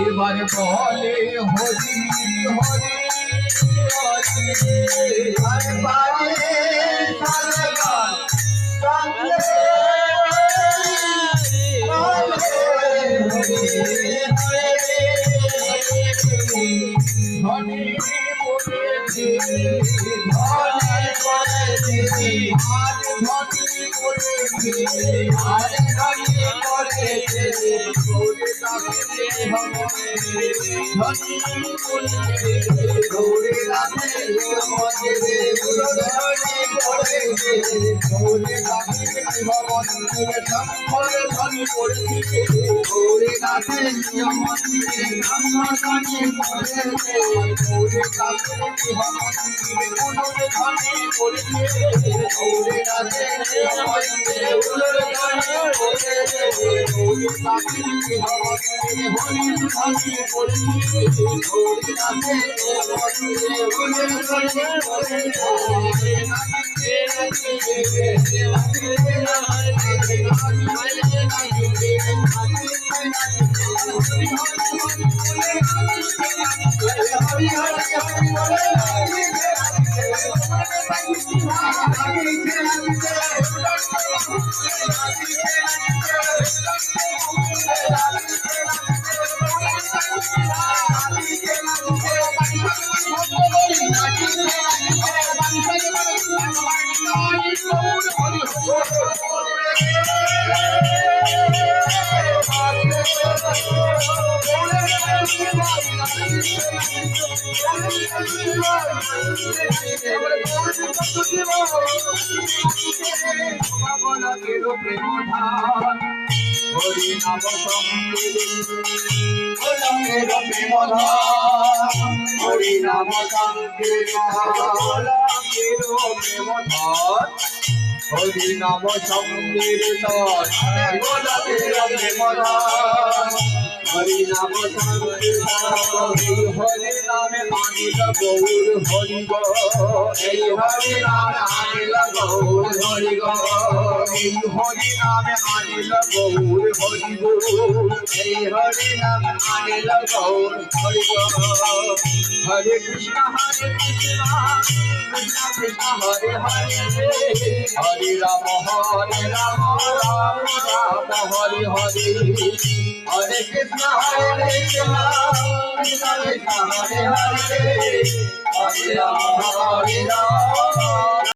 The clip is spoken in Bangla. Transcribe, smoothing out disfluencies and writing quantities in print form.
এবার বলে হরি হরি হরি নাম সংকীর্তন হরি নাম হরি নামে আনিল গৌর হরি গো এই হরি নামে আনিল গৌর হরি গো এই হরি নামে আনিল গৌর হরি গো এই হরি নামে আনিল গৌর হরি গো হরে কৃষ্ণ কৃষ্ণ কৃষ্ণ হরে হরে হরে রাম রাম রাম হরে হরে হরে কৃষ্ণ হরে কৃষ্ণ কৃষ্ণ কৃষ্ণ হরে হরে হরে রাম